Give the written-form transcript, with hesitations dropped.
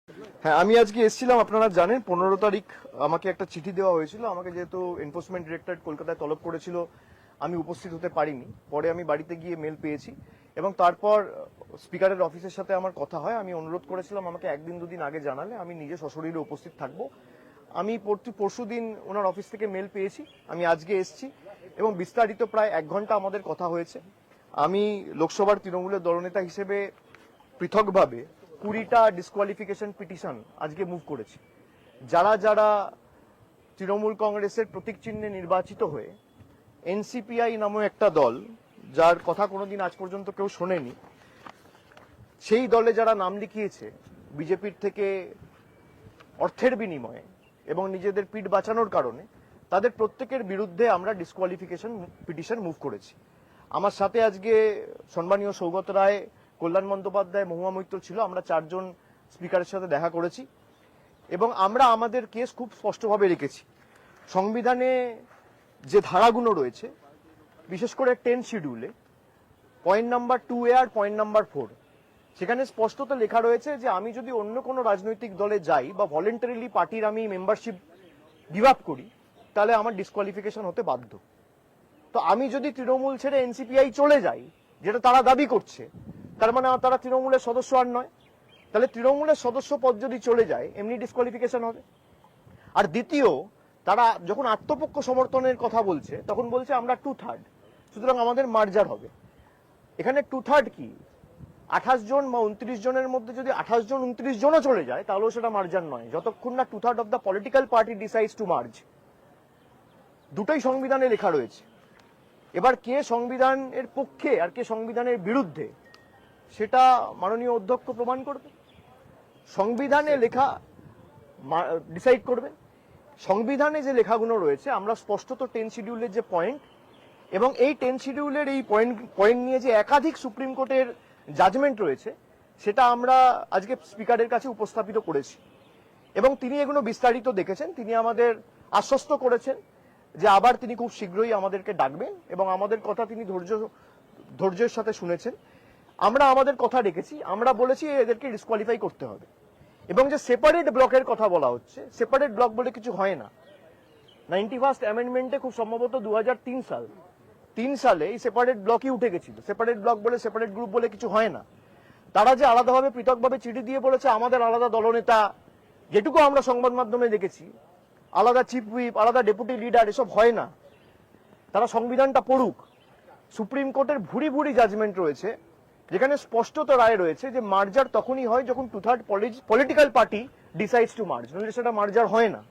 হ্যাঁ, আমি আজকে এসেছিলাম। আপনারা জানেন 15 তারিখ আমাকে একটা চিঠি দেওয়া হয়েছিল। আমাকে যেহেতু এনফোর্সমেন্ট ডিরেক্টরেট কলকাতায় তলব করেছিল, আমি উপস্থিত হতে পারিনি। পরে আমি বাড়িতে গিয়ে মেল পেয়েছি এবং তারপর স্পিকারের অফিসের সাথে আমার কথা হয়। আমি অনুরোধ করেছিলাম আমাকে একদিন দুদিন আগে জানালে আমি নিজে সশরীরে উপস্থিত থাকবো। আমি পরশু দিন ওনার অফিস থেকে মেল পেয়েছি, আমি আজকে এসেছি এবং বিস্তারিত প্রায় 1 ঘন্টা আমাদের কথা হয়েছে। আমি লোকসভার তৃণমূলের দলনেতা হিসেবে পৃথকভাবে 20টা ডিসকোয়ালিফিকেশন পিটিশন আজকে মুভ করেছি। যারা যারা তৃণমূল কংগ্রেসের প্রতীক চিহ্নে নির্বাচিত হয়ে এনসিপিআই নামে একটা দল, যার কথা কোনোদিন আজ পর্যন্ত কেউ শোনেনি, সেই দলে যারা নাম লিখিয়েছে বিজেপির থেকে অর্থের বিনিময়ে এবং নিজেদের পিঠ বাঁচানোর কারণে, তাদের প্রত্যেকের বিরুদ্ধে আমরা ডিসকোয়ালিফিকেশন পিটিশন মুভ করেছি। আমার সাথে আজকে সম্মানীয় সৌগত রায়, কল্যাণ বন্দ্যোপাধ্যায়, মহুয়া মৈত্র ছিল। আমরা 4 জন স্পিকারের সাথে দেখা করেছি এবং আমরা আমাদের কেস খুব স্পষ্টভাবে রেখেছি। সংবিধানে যে ধারাগুলো রয়েছে, বিশেষ করে 10 শিডিউলে পয়েন্ট নাম্বার 2A আর পয়েন্ট নাম্বার 4, সেখানে স্পষ্টত লেখা রয়েছে যে আমি যদি অন্য কোনো রাজনৈতিক দলে যাই বা ভলেন্টারিলি পার্টির আমি মেম্বারশিপ গিভ আপ করি, তাহলে আমার ডিসকোয়ালিফিকেশন হতে বাধ্য। তো আমি যদি তৃণমূল ছেড়ে এনসিপিআই চলে যাই, যেটা তারা দাবি করছে, তার মানে তারা তৃণমূলের সদস্য আর নয়। তাহলে তৃণমূলের সদস্য পদ যদি চলে যায়, এমনি ডিসকোয়ালিফিকেশন হবে। আর দ্বিতীয়, তারা যখন আত্মপক্ষ সমর্থনের কথা বলছে, তখন বলছে আমরা 2/3, সুতরাং আমাদের মার্জার হবে। এখানে 2/3 কি? 28 জন বা 29 জনের মধ্যে যদি 28 জন 29 জনও চলে যায়, তাহলেও সেটা মার্জার নয়, যতক্ষণ না 2/3 of the political party decides two merge. দুটোই সংবিধানে লেখা রয়েছে। এবার কে সংবিধানের পক্ষে আর কে সংবিধানের বিরুদ্ধে, সেটা মাননীয় অধ্যক্ষ প্রমাণ করবে, সংবিধানে লেখা ডিসাইড করবে। সংবিধানে যে লেখাগুলো রয়েছে, আমরা স্পষ্টত 10 শিডিউলের যে পয়েন্ট এবং এই 10 শিডিউলের এই পয়েন্ট নিয়ে যে একাধিক সুপ্রিম কোর্টের জাজমেন্ট রয়েছে, সেটা আমরা আজকে স্পিকারের কাছে উপস্থাপিত করেছি এবং তিনি এগুলো বিস্তারিত দেখেছেন। তিনি আমাদের আশ্বস্ত করেছেন যে আবার তিনি খুব শীঘ্রই আমাদেরকে ডাকবেন এবং আমাদের কথা তিনি ধৈর্যের সাথে শুনেছেন। আমরা আমাদের কথা রেখেছি। আমরা বলেছি এদেরকে ডিসকোয়ালিফাই করতে হবে এবং যে সেপারেট ব্লকের কথা বলা হচ্ছে, সেপারেট ব্লক বলে কিছু হয় না। 91st অ্যামেন্ডমেন্টে খুব সম্ভবত 2003 সালে এই সেপারেট ব্লকই উঠে গেছিল। সেপারেট ব্লক বলে, সেপারেট গ্রুপ বলে কিছু হয় না। তারা যে আলাদাভাবে পৃথকভাবে চিঠি দিয়ে বলেছে আমাদের আলাদা দলনেতা, যেটুকু আমরা সংবাদ মাধ্যমে দেখেছি, আলাদা চিফ হুইপ, আলাদা ডেপুটি লিডার, এসব হয় না। তারা সংবিধানটা পড়ুক। সুপ্রিম কোর্টের ভুরি ভুরি জাজমেন্ট রয়েছে, যেখানে স্পষ্টত রায় রয়েছে যে মার্জার তখনই হয় যখন 2/3 political party decides two merge, নইলে সেটা মার্জার হয় না।